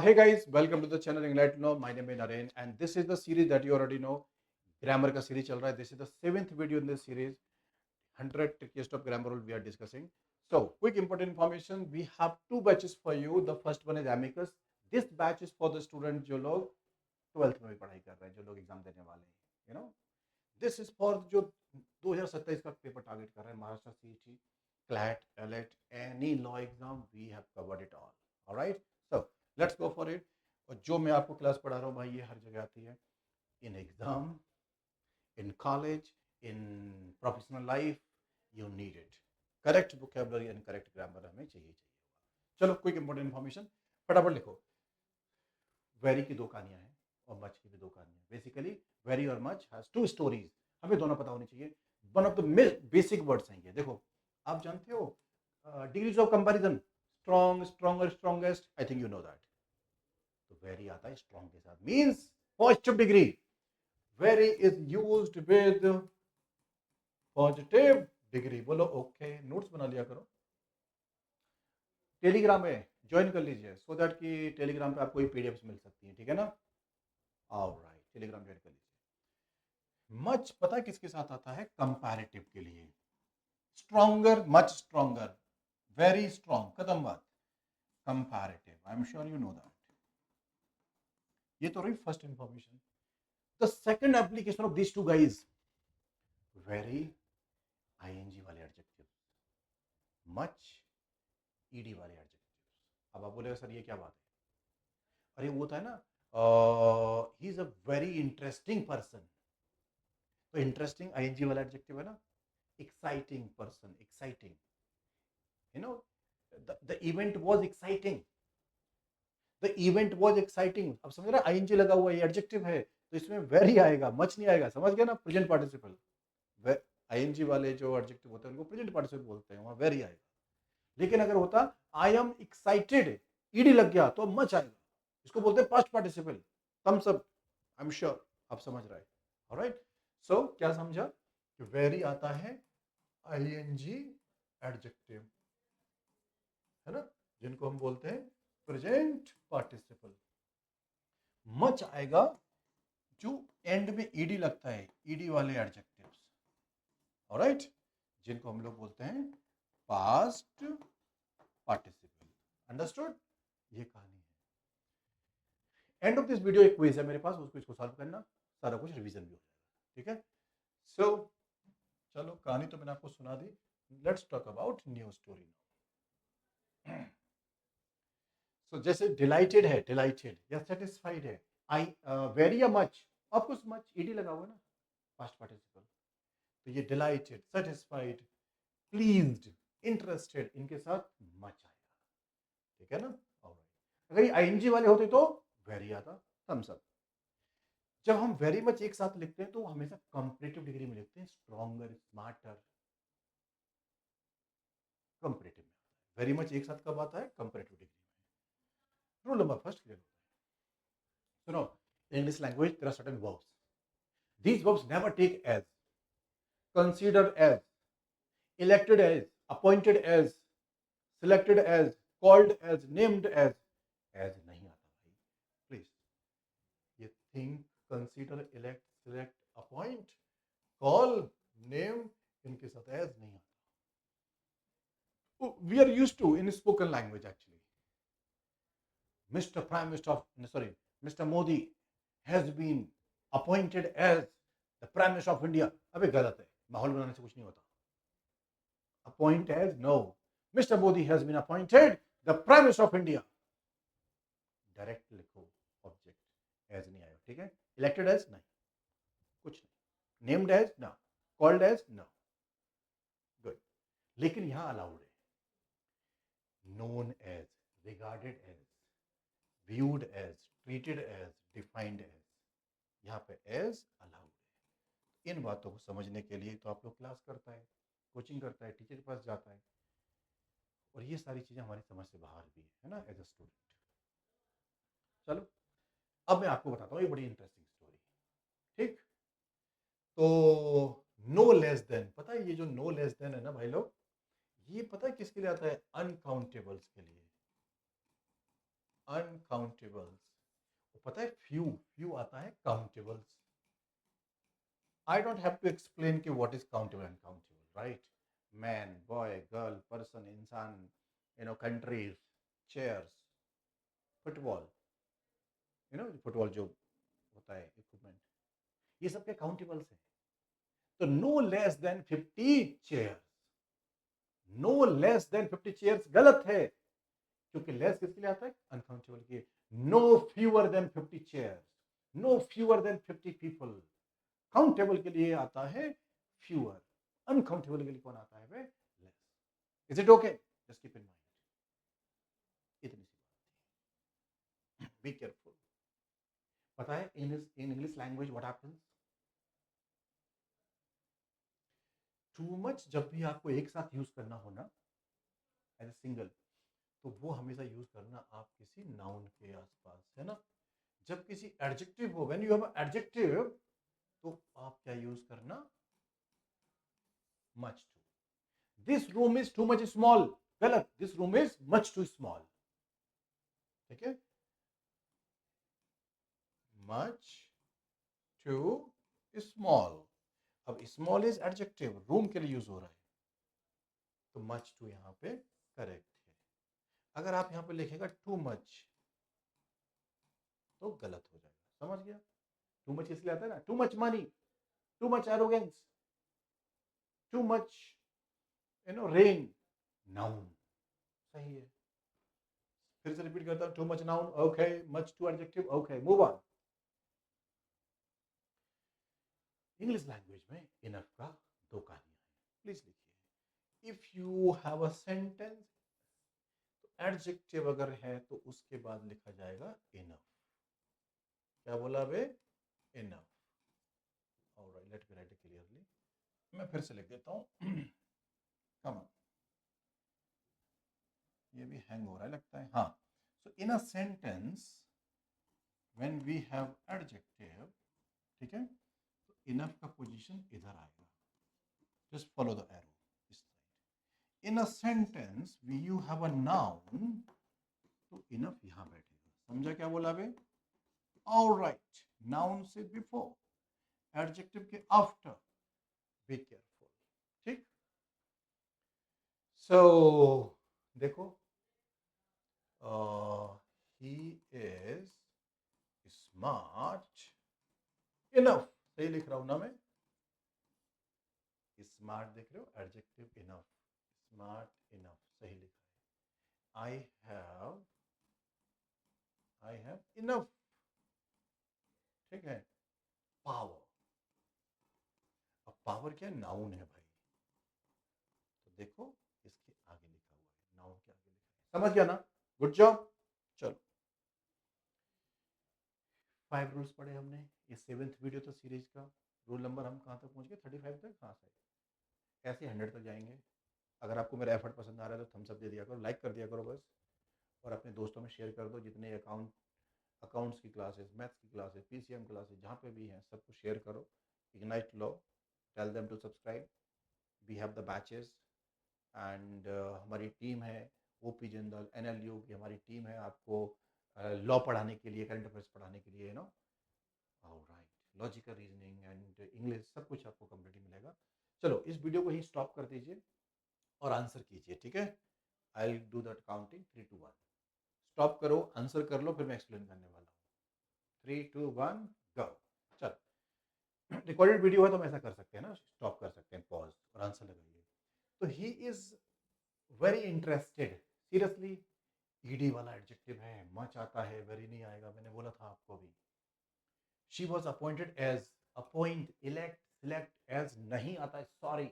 Hey guys, welcome to the channel Enlighten Know. My name is Naren and this is the series that you already know. Grammar का series चल रहा है. This is the seventh video in this series. 100 trickiest of grammar rule we are discussing. So, quick important information. We have two batches for you. The first one is Amicus. This batch is for the students जो लोग 12th में भी पढ़ाई कर रहे हैं, जो लोग एग्जाम देने वाले हैं. You know, this is for जो 2027 का पेपर टारगेट कर रहे हैं, Maharashtra CET, CLAT, AILET, any law exam, we have covered it all. Alright, so let's go for it. और जो मैं आपको क्लास पढ़ा रहा हूँ भाई, ये हर जगह आती है. In exam, in college, in professional life, you need it. Correct vocabulary and correct grammar हमें चाहिए. चलो, क्विक इंपॉर्टेंट इन्फॉर्मेशन फटाफट लिखो. वेरी की दो कहानियां हैं और मच की भी दो कहानियां. बेसिकली वेरी और मच हैज टू स्टोरीज. हमें दोनों पता होनी चाहिए. One of the basic words हैं ये. देखो, आप जानते हो degrees of comparison, strong, stronger, strongest. I think you know that. तो वेरी आता है स्ट्रॉन्ग के साथ, means positive degree. Very is used with positive degree. बोलो ओके. नोट्स बना लिया करो. टेलीग्राम में ज्वाइन कर लीजिए सो दैट कि टेलीग्राम पे आपको ये पीडीएफ मिल सकती है. ठीक है ना? ऑलराइट, टेलीग्राम ज्वाइन कर लीजिए. मच पता है किसके साथ आता है? कंपैरेटिव के लिए. Stronger, much stronger, very strong, खत्म बात. Comparative, I am sure you know that. ये तो रही first information. The second application of this to guys, very ING वाले एडजेक्टिव, मच ईडी वाले एडजेक्टिव. अब आप बोलेगा सर ये क्या बात है? अरे वो होता है ना, he is a very interesting person. तो इंटरेस्टिंग आईएनजी वाला एडजेक्टिव है ना. Exciting person, exciting. You know, the event was exciting. The event was exciting. अब समझ रहे, आईएनजी लगा हुआ है, ये एडजेक्टिव है, तो इसमें वेरी आएगा, मच नहीं आएगा. समझ गया ना? Present participle. आईएनजी वाले जो एडजेक्टिव होते हैं उनको प्रेजेंट पार्टिसिपल बोलते हैं, वहां वेरी आएगा. लेकिन अगर होता आई एम एक्साइटेड, ईडी लग गया, तो मच आएगा. इसको बोलते हैं past participle. Thumbs up. I am sure आप समझ रहे हैं. ऑलराइट, सो क्या समझा? वेरी आता है आईएनजी एडजेक्टिव, है ना, जिनको हम बोलते हैं प्रेजेंट पार्टिसिपल. मच आएगा जो एंड में ईडी लगता है, ईडी वाले एडजेक्टिव्स. ऑलराइट, जिनको हम लोग बोलते हैं पास्ट पार्टिसिपल. अंडरस्टूड? ये कहानी है. एंड ऑफ दिस वीडियो एक क्विज है मेरे पास, उसको इसको सॉल्व करना, सारा कुछ रिवीजन भी हो जाएगा. ठीक है? सो चलो, कहानी तो मैंने आपको सुना दी. Let's talk about new story. So जैसे डिलाइटेड है, डिलाइटेड या सेटिस्फाइड है. आई वेरी या मच, ऑफ मच ईडी लगा हुआ ना, पास्ट पार्टिसिपल. तो ये डिलाइटेड, सेटिस्फाइड, प्लीज्ड, इंटरेस्टेड, इनके साथ मच आएगा. ठीक है ना? ऑलराइट. अगर ये आईएनजी वाले होते तो वेरी आता, थम्स अप. जब हम वेरी मच एक साथ लिखते हैं तो हमेशा कंपैरेटिव डिग्री में लिखते हैं, स्ट्रॉन्गर, स्मार्टर. कंपैरेटिव में वेरी मच एक साथ कब आता है? कंपैरेटिव डिग्री में. रूल नंबर फर्स्ट क्लियर होता है. सुनो, in English language there are certain verbs. These verbs never take as, considered as, elected as, appointed as, selected as, called as, named as. As नहीं आता भाई, please. ये think, consider, elect, select, appoint, call, name, इनके साथ as नहीं आता. We are used to in spoken language actually. Mr. Prime Minister of, sorry, Mr. Modi has been appointed as the Prime Minister of India. अबे गलत है, माहौल बनाने से कुछ नहीं होता. Appoint as, no. Mr. Modi has been appointed the Prime Minister of India. Direct लिखो, ऑब्जेक्ट. एज नहीं आएगा. ठीक है? इलेक्टेड एज नहीं, कुछ नहीं. नेम्ड एज ना, कॉल्ड एज ना. गुड. लेकिन यहां अलाउड है. Known as, regarded as, viewed as, treated as, defined as. यहाँ पे as allowed है. इन बातों को समझने के लिए तो आप लोग क्लास करता है, कोचिंग करता है, टीचर के पास जाता है, और ये सारी चीजें हमारी समझ से बाहर भी है ना, एज अ स्टूडेंट. चलो, अब मैं आपको बताता हूँ ये बड़ी इंटरेस्टिंग स्टोरी. ठीक? तो नो लेस देन, पता है ये जो नो लेस देन है ना भाई लोग, ये पता है किसके लिए आता है? अनकाउंटेबल्स के लिए. अनकाउंटेबल्स। पता है फ्यू फ्यू आता है countables. I don't have to explain कि what is countable uncountable, right? Man, boy, girl, person, इंसान, कंट्रीज, चेयर्स, फुटबॉल, फुटबॉल जो होता है इक्विपमेंट, ये सब के काउंटेबल्स हैं। तो no less than 50 chairs, no less than 50 chairs गलत है, क्योंकि लेस किसके लिए आता है? अनकाउंटेबल के। No fewer than 50 chairs, no fewer than 50 people. Countable के लिए आता है फ्यूअर, अनकाउंटेबल के लिए कौन आता है? वे less. Is it okay? Just keep in mind, इतनी सी बात। Be careful. पता है in English language what happens? Too much जब भी आपको एक साथ यूज करना हो ना एज ए सिंगल, तो वो हमेशा यूज करना आप किसी नाउन के आसपास, है ना? जब किसी एडजेक्टिव हो, व्हेन यू हैव एडजेक्टिव, तो आप क्या यूज करना? Much too. This room is too much small, गलत। This room is much too small, ठीक है? Much too small. अब स्मॉल इज एडजेक्टिव, रूम के लिए यूज हो रहा है, तो मच टू यहां पे करेक्ट है। अगर आप यहां पे लिखेगा टू मच, तो गलत हो जाएगा, समझ गया? टू मच इसलिए आता है ना, too much money, too much arrogance, too much rain, noun. सही है। फिर से रिपीट करता हूं, too much noun, okay, much to adjective, okay, move on. English language में इनफ का दो कहानियां हैं, प्लीज लिखिए। If you have a sentence, तो एडजेक्टिव अगर है तो उसके बाद लिखा जाएगा इनफ। क्या बोला बे? Enough. Alright, let me write it clearly. मैं फिर से लिख देता हूं। कम ऑन, ये भी हैंग हो रहा है लगता है। हाँ, सो इन a sentence when we have adjective, ठीक है, तो इनफ का पोजीशन इधर आएगा। जस्ट फॉलो द एरो इस side. In a sentence we you have a noun, तो इनफ यहां बैठेगा। समझा क्या बोला बे? ऑलराइट, नाउन से बिफोर, एडजेक्टिव के आफ्टर, बी केयरफुल, ठीक? सो देखो, ही इज स्मार्ट इनफ, सही लिख रहा हूं ना मैं? स्मार्ट देख रहे हो, एडजेक्टिव इनफ, स्मार्ट इनफ, सही लिखा है। आई हैव इनफ, ठीक है? पावर, अब पावर क्या? नाउन है भाई, तो देखो इसके आगे लिखा हुआ है, नाउन के आगे लिखा है। समझ गया ना? Good job. चलो, 5 रूल्स पढ़े हमने। ये 7th वीडियो था सीरीज का। रूल नंबर हम कहाँ तक पहुँच गए? 35 तक। हाँ सही, ऐसे 100 तक जाएंगे। अगर आपको मेरा एफर्ट पसंद आ रहा है तो थम्स अप दे दिया करो, लाइक कर दिया करो बस, और अपने दोस्तों में शेयर कर दो। जितने अकाउंट्स की क्लासेस, मैथ्स की क्लासेस, पीसीएम क्लासेस जहाँ पे भी हैं, सबको शेयर करो। इग्नाइट लो, tell them to subscribe. We have the batches, and हमारी टीम है, ओपी जिंदल, एनएलयू की हमारी टीम है आपको लॉ पढ़ाने के लिए, करंट अफेयर्स पढ़ाने के लिए, alright, logical reasoning and English, सब कुछ आपको कंप्लीट मिलेगा। चलो, इस वीडियो को ही स्टॉप कर दीजिए और आंसर कीजिए, ठीक है? I will do that counting 3 2 1। Stop करो, आंसर कर लो, फिर मैं एक्सप्लेन करने वाला हूँ। 3 2 1 गो। चल, रिकॉर्डेड वीडियो है तो हम ऐसा कर सकते हैं ना, स्टॉप कर सकते हैं, पॉज और आंसर लगाइए। तो he is very interested, seriously ED वाला एडजेक्टिव है, मच आता है, वेरी नहीं आएगा, मैंने बोला था आपको भी। She was appointed as, appoint, elect, select, as नहीं आता है, sorry.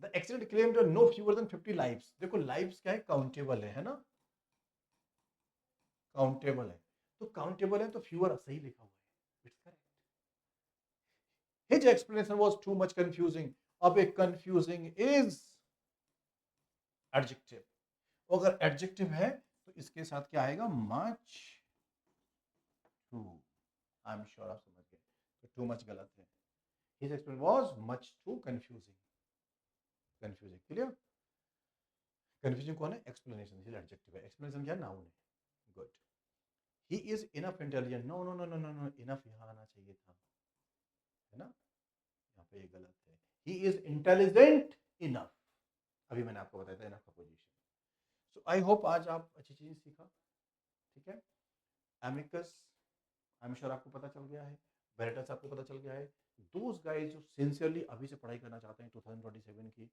The accident claimed no fewer than 50 lives. देखो लाइव्स क्या है? काउंटेबल है ना? काउंटेबल है, तो काउंटेबल है तो फ्यूअर सही लिखा हुआ है, it's correct. His explanation was too much confusing. अब एक कंफ्यूजिंग इज एडजेक्टिव, अगर एडजेक्टिव है तो इसके साथ क्या आएगा? Much too. I am sure आप समझ गए, तो टू मच गलत है। His explanation was much too confusing, confusing, clear? Confusion कौन है? एक्सप्लेनेशन, इसलिए एडजेक्टिव है। एक्सप्लेनेशन क्या? नाउन है। Good. He is enough intelligent, no no no no no no, enough यहाँ आना चाहिए था, है ना, यहाँ पे ये गलत है। ही इज इंटेलिजेंट इनफ, अभी मैंने आपको बताया था इनफ का पोजीशन। सो आई होप आज आप अच्छी चीज़ सीखा, ठीक है। एमिकस, आई एम श्योर आपको पता चल गया है। वेरिटस आपको पता चल गया है। दोज गाइज जो सिंसियरली अभी से पढ़ाई करना चाहते हैं 2027 की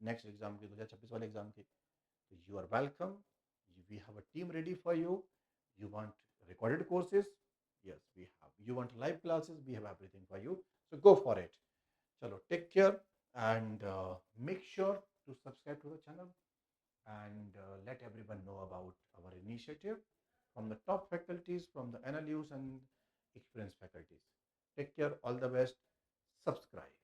नेक्स्ट एग्जाम की, 2026 वाले एग्जाम की, तो you are welcome. We have a team ready for you. You want recorded courses? Yes, we have. You want live classes? We have everything for you. So go for it. Chalo, take care and make sure to subscribe to the channel and let everyone know about our initiative from the top faculties, from the NLUs and experienced faculties. Take care. All the best. Subscribe.